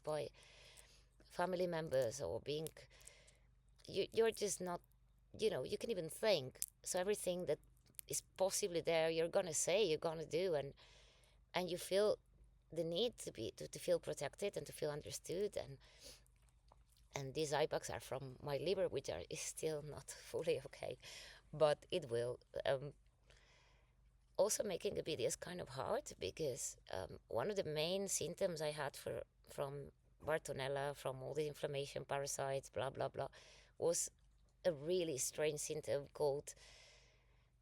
by family members, or you're just not, you can even think. So everything that is possibly there, you're gonna say, you're gonna do, and you feel the need to feel protected and to feel understood. And these eye bags are from my liver, which is still not fully okay, but it will. Also, making a video is kind of hard because one of the main symptoms I had from Bartonella, from all the inflammation, parasites, blah blah blah, was a really strange symptom called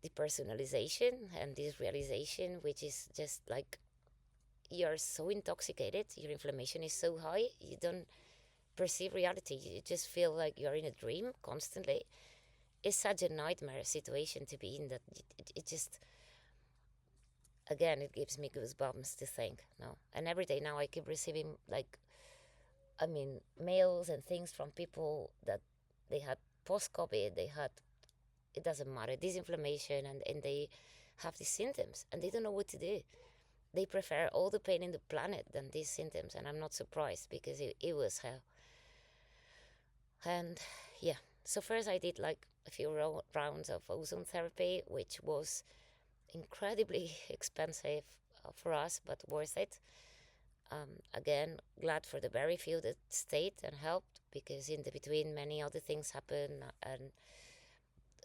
depersonalization, and this realization, which is just like you're so intoxicated, your inflammation is so high, you don't perceive reality. You just feel like you're in a dream constantly. It's such a nightmare situation to be in that it just, again, it gives me goosebumps to think. No, and every day now I keep receiving, like, I mean, mails and things from people that they had post-COVID, they had, it doesn't matter, this inflammation, and they have these symptoms and they don't know what to do. They prefer all the pain in the planet than these symptoms, and I'm not surprised because it was hell. And yeah, so first I did like a few rounds of ozone therapy, which was incredibly expensive for us, but worth it. Again, glad for the very few that stayed and helped, because in the between many other things happened, and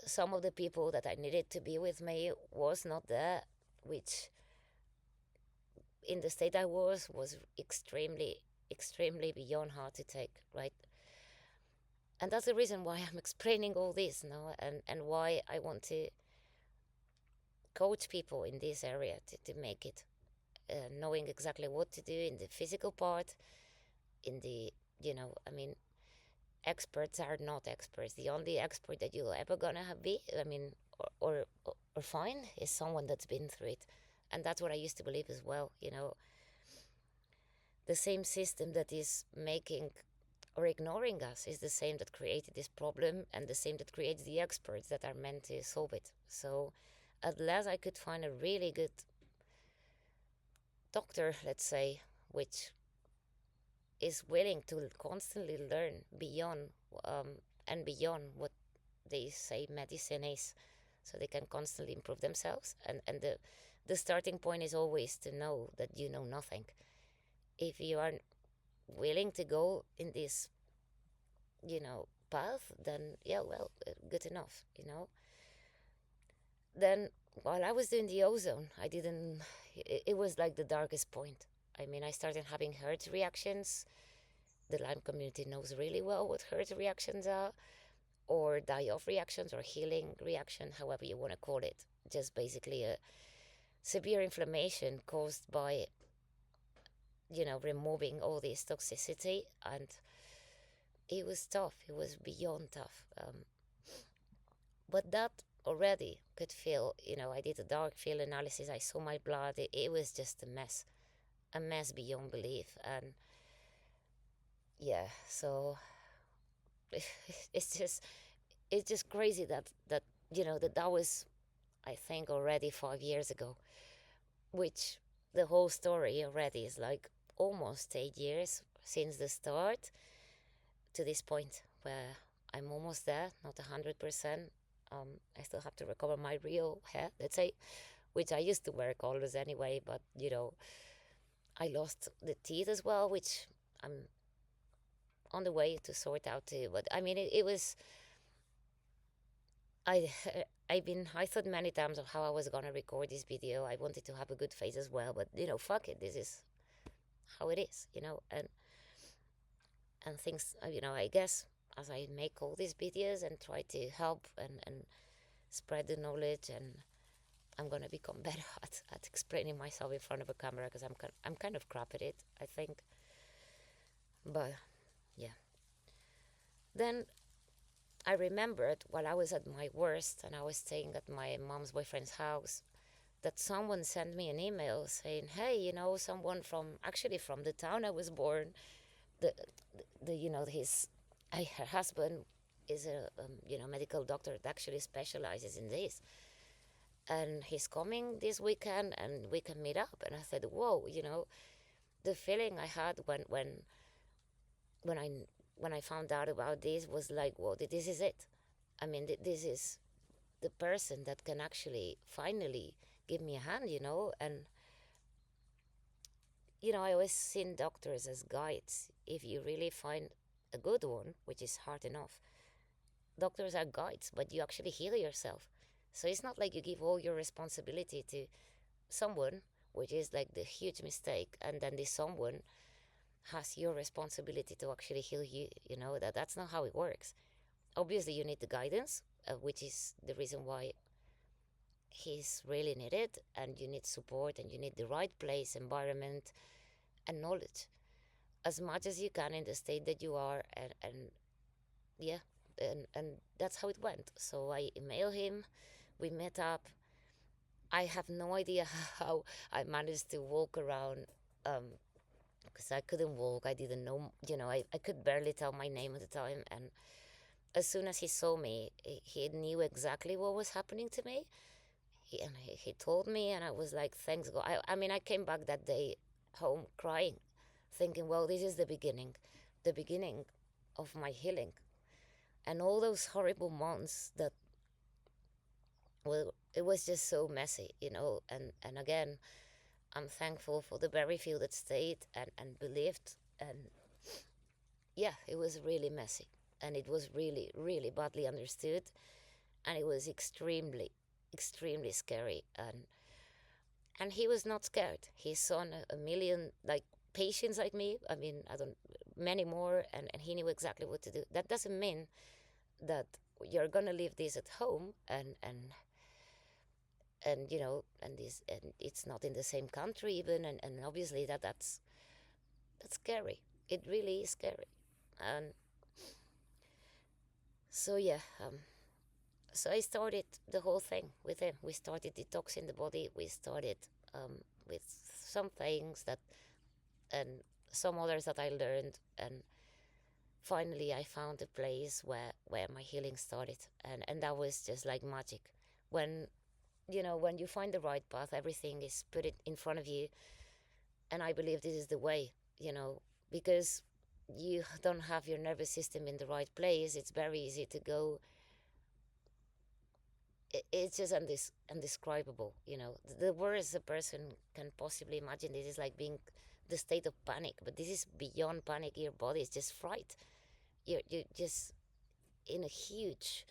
some of the people that I needed to be with me was not there, which in the state I was extremely, extremely beyond hard to take, right? And that's the reason why I'm explaining all this, no, and why I want to coach people in this area to make it, knowing exactly what to do in the physical part, in the, I mean, experts are not experts. The only expert that you're ever gonna be, I mean, or find, is someone that's been through it. And that's what I used to believe as well, the same system that is making or ignoring us is the same that created this problem, and the same that creates the experts that are meant to solve it. So unless I could find a really good doctor, let's say, which is willing to constantly learn beyond, and beyond what they say medicine is, so they can constantly improve themselves. And the starting point is always to know that you know nothing. If you are willing to go in this, path, then yeah, well, good enough, Then while I was doing the ozone, it was like the darkest point. I mean, I started having hurt reactions. The Lyme community knows really well what hurt reactions are, or die-off reactions, or healing reaction, however you want to call it. Just basically a severe inflammation caused by, removing all this toxicity. And it was tough. It was beyond tough. But that already could feel, I did a dark field analysis. I saw my blood. It was just a mess beyond belief. And yeah, so it's just crazy that that was, I think, already 5 years ago, which the whole story already is like almost 8 years since the start to this point where I'm almost there, not 100%. I still have to recover my real hair, let's say, which I used to wear colors anyway, but I lost the teeth as well, which I'm on the way to sort out too. But I mean, it was, I I thought many times of how I was gonna record this video. I wanted to have a good face as well, but fuck it, this is how it is, and things, I guess, as I make all these videos and try to help and spread the knowledge, and I'm gonna become better at explaining myself in front of a camera, because I'm kind of crap at it, I think. But yeah, then I remembered while I was at my worst and I was staying at my mom's boyfriend's house, that someone sent me an email saying, hey, someone from the town I was born, her husband is a medical doctor that actually specializes in this, and he's coming this weekend and we can meet up. And I said, whoa, the feeling I had when when I when I found out about this, was like, well, this is it. I mean, this is the person that can actually finally give me a hand, and I always seen doctors as guides. If you really find a good one, which is hard enough, doctors are guides, but you actually heal yourself. So it's not like you give all your responsibility to someone, which is like the huge mistake, and then this someone has your responsibility to actually heal you. That's not how it works. Obviously, you need the guidance, which is the reason why he's really needed, and you need support, and you need the right place, environment, and knowledge as much as you can in the state that you are, and yeah, and that's how it went. So I emailed him, we met up. I have no idea how I managed to walk around, because I couldn't walk. I didn't know, I could barely tell my name at the time. And as soon as he saw me, he knew exactly what was happening to me. He told me, and I was like, thanks God. I mean, I came back that day home crying, thinking, well, this is the beginning of my healing. And all those horrible months that, well, it was just so messy, and again, I'm thankful for the very few that stayed and believed. And yeah, it was really messy, and it was really, really badly understood, and it was extremely, extremely scary. And he was not scared. He saw a million like patients like me. I mean, I don't many more, and he knew exactly what to do. That doesn't mean that you're gonna leave this at home, and it's not in the same country even, and obviously that's scary. It really is scary. And so yeah, so I started the whole thing with him. We started detoxing the body. We started with some things that, and some others that I learned, and finally I found a place where my healing started, and that was just like magic. When when you find the right path, everything is put it in front of you, and I believe this is the way. Because you don't have your nervous system in the right place, it's very easy to go. It's just undescribable. The worst a person can possibly imagine, this is like being the state of panic, but this is beyond panic. Your body is just fright. You're just in a huge,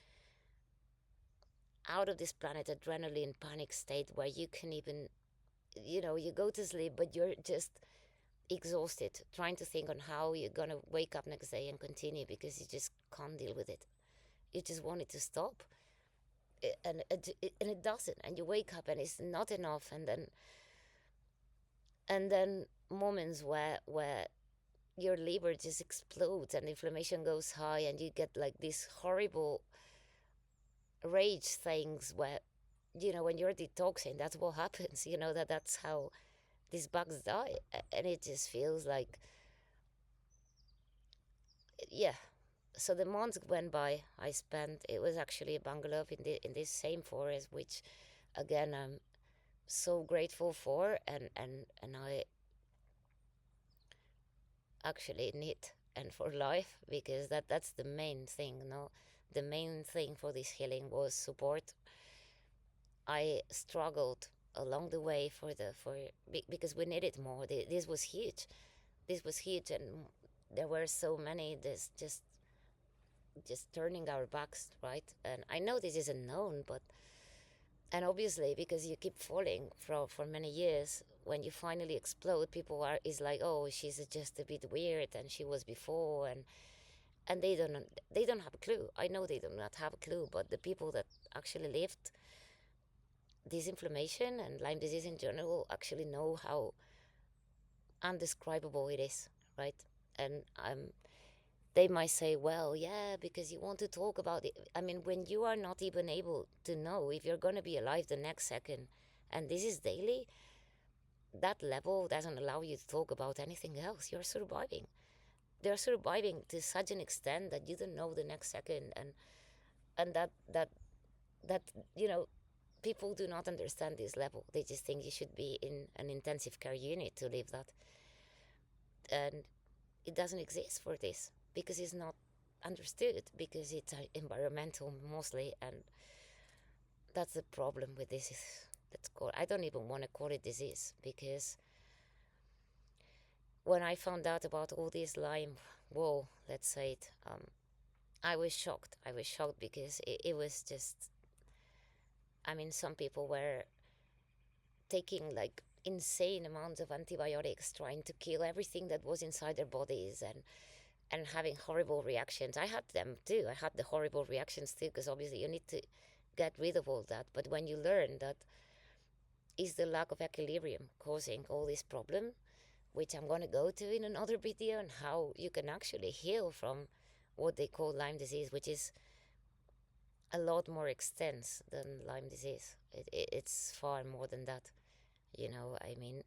out of this planet adrenaline panic state where you can even, you go to sleep, but you're just exhausted trying to think on how you're gonna wake up next day and continue, because you just can't deal with it. You just want it to stop. And it doesn't, and you wake up and it's not enough. And then moments where your liver just explodes and inflammation goes high, and you get like these horrible rage things where, when you're detoxing, that's what happens. That's how these bugs die. And it just feels like, yeah. So the months went by. I spent, it was actually a bungalow in this same forest, which again I'm so grateful for, and I actually need, and for life, because that's the main thing. The main thing for this healing was support. I struggled along the way because we needed more. This was huge. This was huge, and there were so many. This just turning our backs, right? And I know this isn't known, but, and obviously because you keep falling for many years, when you finally explode, people is like, oh, she's just a bit weird, and she was before, and they don't have a clue. I know they do not have a clue, but the people that actually lived this inflammation and Lyme disease in general actually know how undescribable it is, right? And they might say, well, yeah, because you want to talk about it. I mean, when you are not even able to know if you're going to be alive the next second, and this is daily, that level doesn't allow you to talk about anything else. You're surviving. They're surviving to such an extent that you don't know the next second, and that people do not understand this level. They just think you should be in an intensive care unit to live that. And it doesn't exist for this because it's not understood, because it's environmental mostly. And that's the problem with this. Let's call, I don't even want to call it disease, because when I found out about all this Lyme, whoa, let's say it, I was shocked. I was shocked because it was just, I mean, some people were taking like insane amounts of antibiotics, trying to kill everything that was inside their bodies, and having horrible reactions. I had them too. I had the horrible reactions too, because obviously you need to get rid of all that. But when you learn that is the lack of equilibrium causing all this problem, which I'm going to go to in another video, and how you can actually heal from what they call Lyme disease, which is a lot more extensive than Lyme disease. It's far more than that. I mean,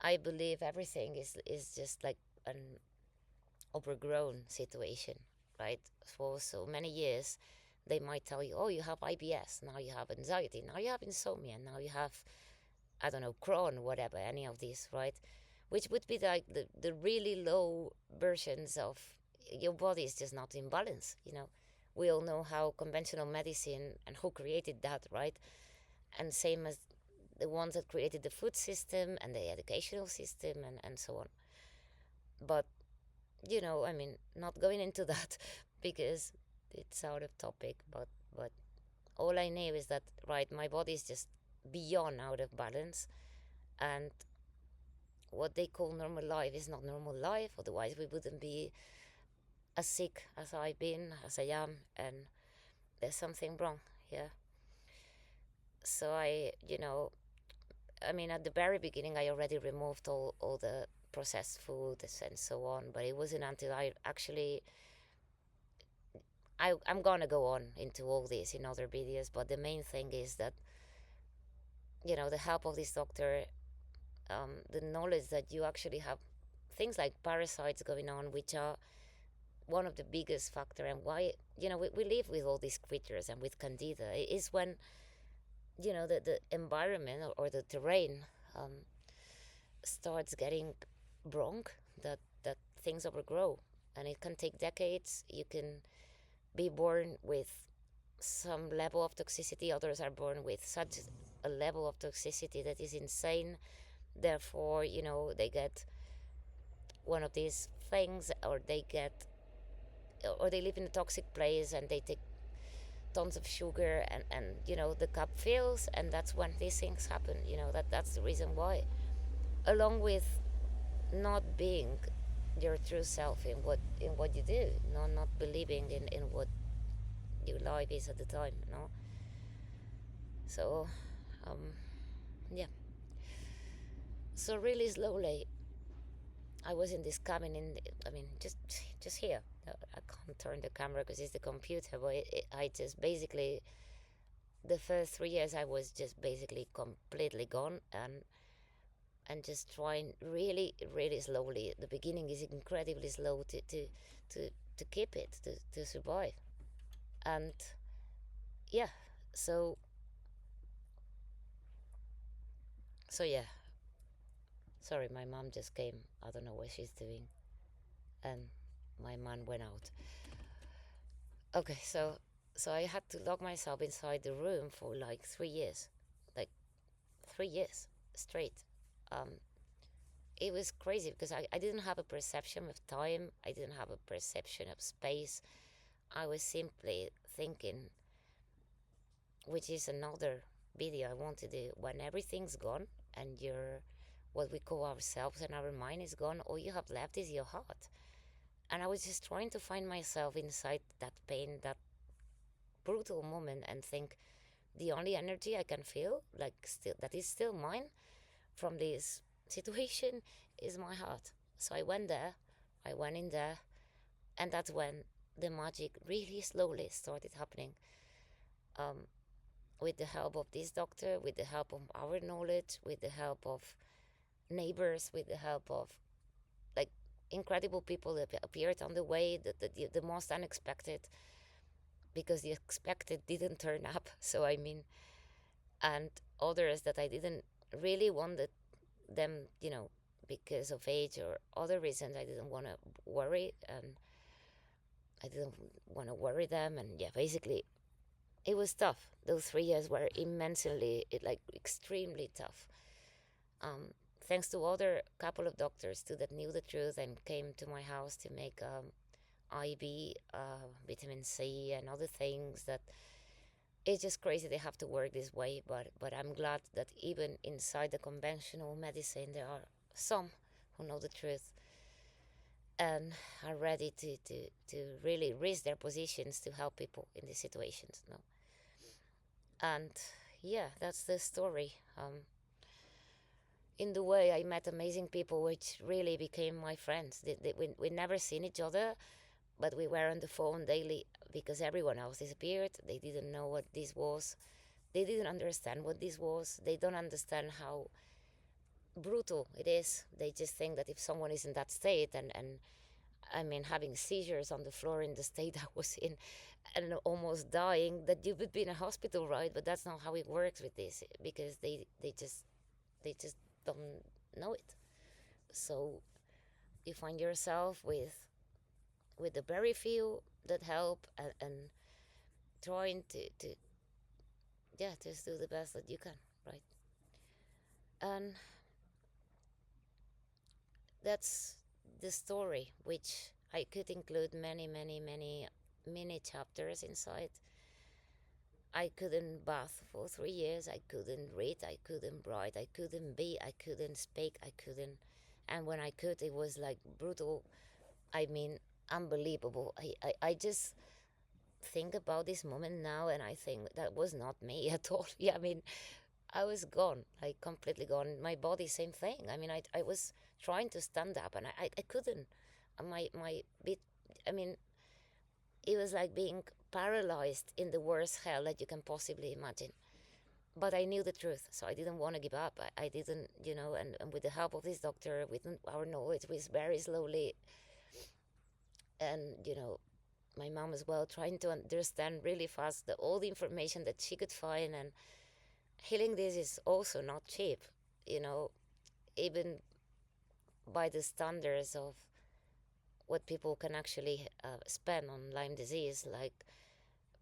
I believe everything is just like an overgrown situation, right? For so many years, they might tell you, oh, you have IBS, now you have anxiety, now you have insomnia, now you have, I don't know, Crohn, whatever, any of these, right? Which would be like the really low versions of your body is just not in balance. We all know how conventional medicine and who created that, right? And same as the ones that created the food system and the educational system, and so on. But I mean, not going into that because it's out of topic, but all I know is that, right, my body is just beyond out of balance, and what they call normal life is not normal life. Otherwise, we wouldn't be as sick as I've been, as I am, and there's something wrong here. So I mean, at the very beginning, I already removed all the processed foods and so on, but it wasn't until I actually, I'm gonna go on into all this in other videos, but the main thing is that, the help of this doctor, the knowledge that you actually have things like parasites going on, which are one of the biggest factor, and why, we live with all these creatures and with candida, is when, the environment or the terrain starts getting wrong, that things overgrow, and it can take decades. You can be born with some level of toxicity, others are born with such a level of toxicity that is insane. Therefore, they get one of these things, or they live in a toxic place and they take tons of sugar, and the cup fills, and that's when these things happen. That's the reason why, along with not being your true self in what you do, not believing in what your life is at the time. So yeah, so really slowly I was in this cabin I mean, just here. I can't turn the camera because it's the computer, but I just basically, the first 3 years I was just basically completely gone, and just trying really, really slowly. The beginning is incredibly slow to keep it, to survive. And yeah, so yeah. Sorry, my mom just came. I don't know what she's doing, and my man went out. Okay, so I had to lock myself inside the room for like 3 years, like 3 years straight. Um, it was crazy because I didn't have a perception of time. I didn't have a perception of space. I was simply thinking, which is another video I want to do. When everything's gone and what we call ourselves and our mind is gone, all you have left is your heart. And I was just trying to find myself inside that pain, that brutal moment, and think the only energy I can feel, like still that is still mine from this situation, is my heart. So I went in there, and that's when the magic really slowly started happening. With the help of this doctor, with the help of our knowledge, with the help of neighbors, with the help of like incredible people that appeared on the way, the most unexpected, because the expected didn't turn up. So I mean, and others that I didn't really wanted them, because of age or other reasons, I didn't want to worry, and I didn't want to worry them. And yeah, basically, it was tough. Those 3 years were immensely, like extremely tough. Thanks to other couple of doctors too that knew the truth and came to my house to make IV, vitamin C, and other things that it's just crazy they have to work this way. But I'm glad that even inside the conventional medicine, there are some who know the truth and are ready to really risk their positions to help people in these situations. No, and yeah, that's the story. In the way, I met amazing people, which really became my friends. We never seen each other, but we were on the phone daily because everyone else disappeared. They didn't know what this was. They didn't understand what this was. They don't understand how brutal it is. They just think that if someone is in that state, and I mean, having seizures on the floor in the state I was in and almost dying, that you would be in a hospital, right? But that's not how it works with this, because they just don't know it. So you find yourself with the very few that help, and trying to yeah, just do the best that you can, right? And that's the story, which I could include many, many, many mini chapters inside. I couldn't bath for 3 years. I couldn't read. I couldn't write. I couldn't be. I couldn't speak. I couldn't. And when I could, it was like brutal. I mean, unbelievable. I just think about this moment now, and I think that was not me at all. Yeah, I mean, I was gone, like completely gone. My body, same thing. I mean, I was trying to stand up, and I couldn't. My bit, I mean, it was like being paralyzed in the worst hell that you can possibly imagine. But I knew the truth, so I didn't want to give up. I didn't, and with the help of this doctor, with our knowledge, we very slowly, and, my mom as well, trying to understand really fast all the information that she could find. And healing this is also not cheap, you know, even by the standards of what people can actually spend on Lyme disease. Like,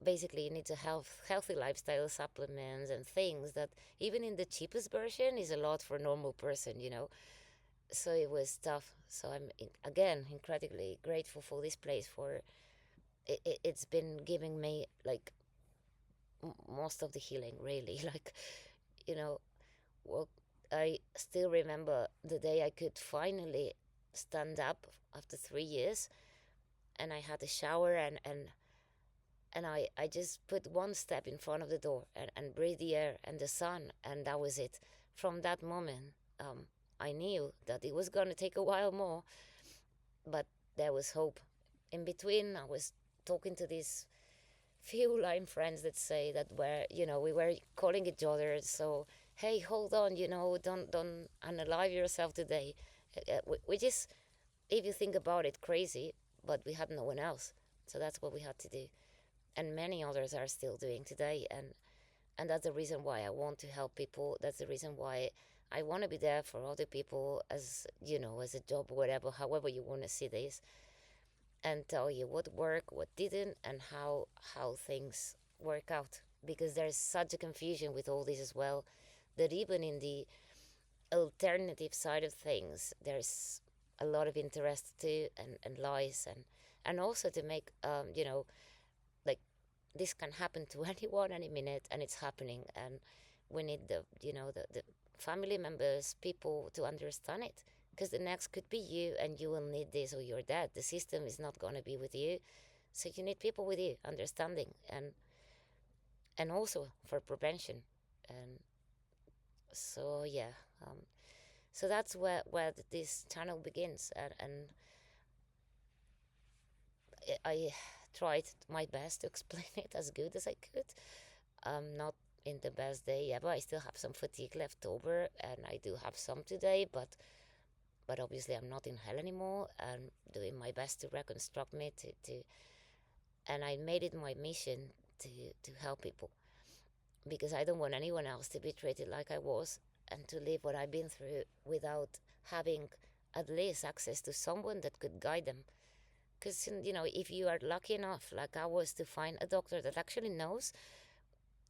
basically, you need to have healthy lifestyle supplements and things that even in the cheapest version is a lot for a normal person. So it was tough. So I'm, again, incredibly grateful for this place. For it's been giving me, like, most of the healing, really. Like, you know well, I still remember the day I could finally stand up after 3 years, and I had a shower, and I just put one step in front of the door, and breathe the air and the sun, and that was it. From that moment, I knew that it was going to take a while more, but there was hope. In between, I was talking to these few Lyme friends that say that we were calling each other. So, hey, hold on, don't unalive yourself today. Which is, if you think about it, crazy, but we had no one else. So that's what we had to do. And many others are still doing today. And that's the reason why I want to help people. That's the reason why I want to be there for other people, as a job, whatever, however you want to see this, and tell you what worked, what didn't, and how things work out. Because there's such a confusion with all this as well, that even in the alternative side of things, there's a lot of interest too, and lies, and also to make, like, this can happen to anyone any minute, and it's happening, and we need the family members, people, to understand it, because the next could be you, and you will need this, or you're dead. The system is not going to be with you, so you need people with you understanding, and also for prevention. And so, yeah, so that's where this channel begins, and I tried my best to explain it as good as I could. Not in the best day ever. I still have some fatigue left over, and I do have some today, but obviously I'm not in hell anymore. I'm doing my best to reconstruct me, and I made it my mission to help people, because I don't want anyone else to be treated like I was, and to live what I've been through without having at least access to someone that could guide them. Because, if you are lucky enough, like I was, to find a doctor that actually knows,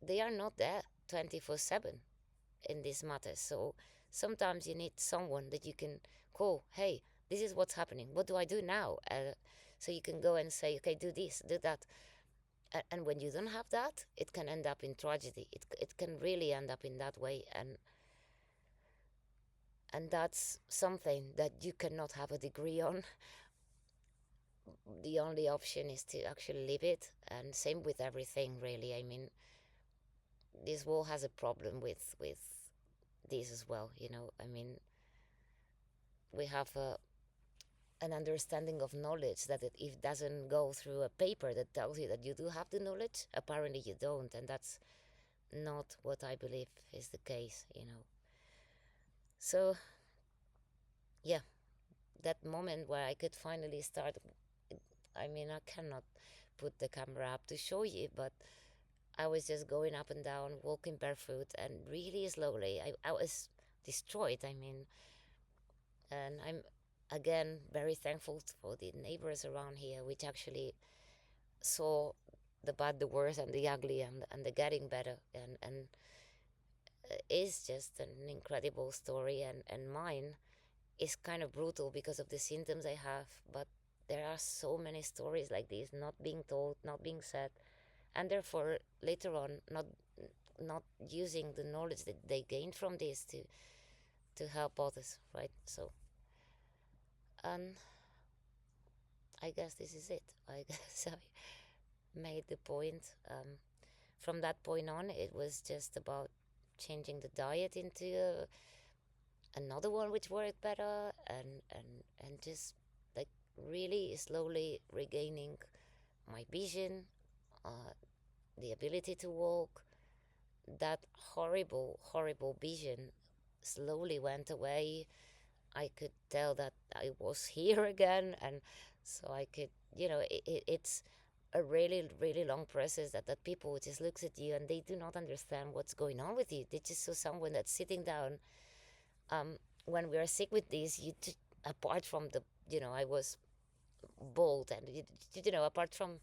they are not there 24/7 in these matters. So sometimes you need someone that you can call. Hey, this is what's happening. What do I do now? So you can go and say, okay, do this, do that. And when you don't have that, it can end up in tragedy. It can really end up in that way. And that's something that you cannot have a degree on. The only option is to actually live it. And same with everything, really. I mean, this world has a problem with this as well. I mean, we have an understanding of knowledge that it doesn't go through a paper that tells you that you do have the knowledge. Apparently you don't, and that's not what I believe is the case. So yeah, that moment where I could finally start, I mean, I cannot put the camera up to show you, but I was just going up and down, walking barefoot, and really slowly. I was destroyed. I mean, and I'm again very thankful for the neighbors around here, which actually saw the bad, the worse, and the ugly, and the getting better. And it's just an incredible story. And mine is kind of brutal because of the symptoms I have, but there are so many stories like this not being told, not being said, and therefore later on not using the knowledge that they gained from this to help others, right? So, and I guess this is it. I guess I made the point. From that point on, it was just about changing the diet into another one which worked better, and just like really slowly regaining my vision, uh, the ability to walk. That horrible vision slowly went away. I could tell that I was here again, and so I could, it's a really long process that people just looks at you and they do not understand what's going on with you. They just saw someone that's sitting down. When we are sick with this, apart from I was bold, and apart from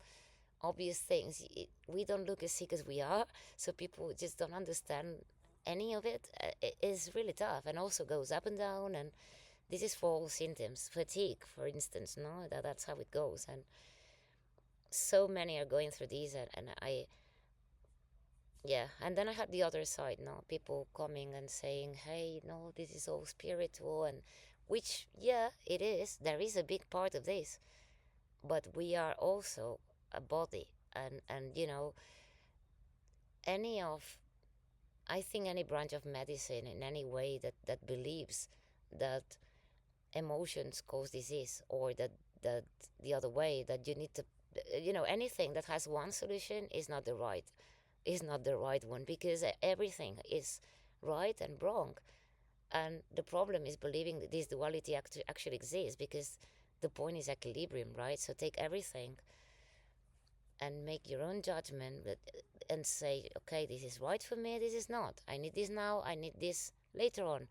obvious things, we don't look as sick as we are, so people just don't understand any of it. It is really tough, and also goes up and down, and this is for all symptoms. Fatigue, for instance, no, that's how it goes. And so many are going through these, and yeah. And then I had the other side, no, people coming and saying, hey, no, this is all spiritual, and which, yeah, it is. There is a big part of this, but we are also a body. And any of I think any branch of medicine in any way that believes that emotions cause disease, or that the other way, that you need to, anything that has one solution is not the right one, because everything is right and wrong. And the problem is believing that this duality actually exists, because the point is equilibrium, right? So take everything and make your own judgment, and say, okay, this is right for me, this is not. I need this now, I need this later on.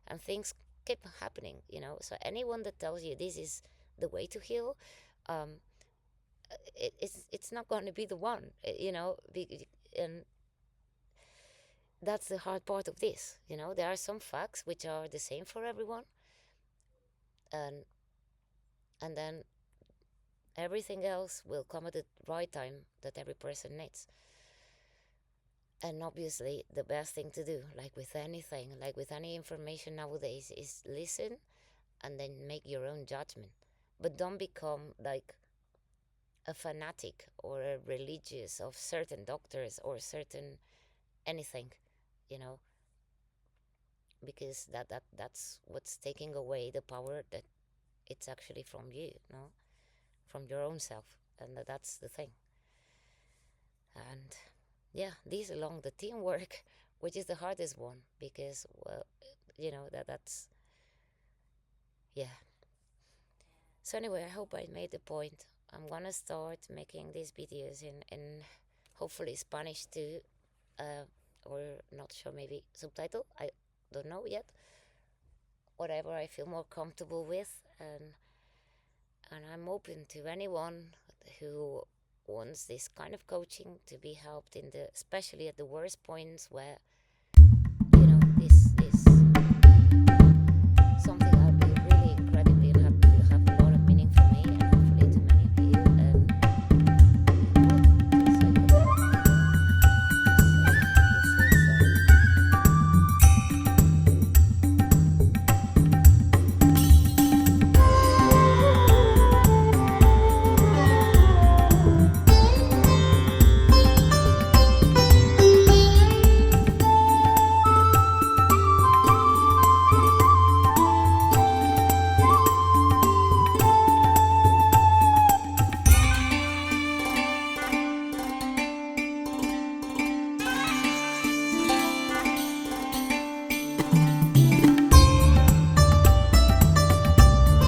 And things keep happening. So anyone that tells you this is the way to heal, um, it's not going to be the one. And that's the hard part of this. There are some facts which are the same for everyone, and then everything else will come at the right time that every person needs. And obviously, the best thing to do, like with anything, like with any information nowadays, is listen and then make your own judgment. But don't become like a fanatic or a religious of certain doctors or certain anything, you know, because that's what's taking away the power that it's actually from you, no, from your own self, and that's the thing. And yeah, these along the teamwork, which is the hardest one, because well, that's yeah. So anyway, I hope I made the point. I'm gonna start making these videos in hopefully Spanish too, or not sure, maybe subtitle. I don't know yet. whatever I feel more comfortable with, and I'm open to anyone who wants this kind of coaching to be helped in the, especially at the worst points where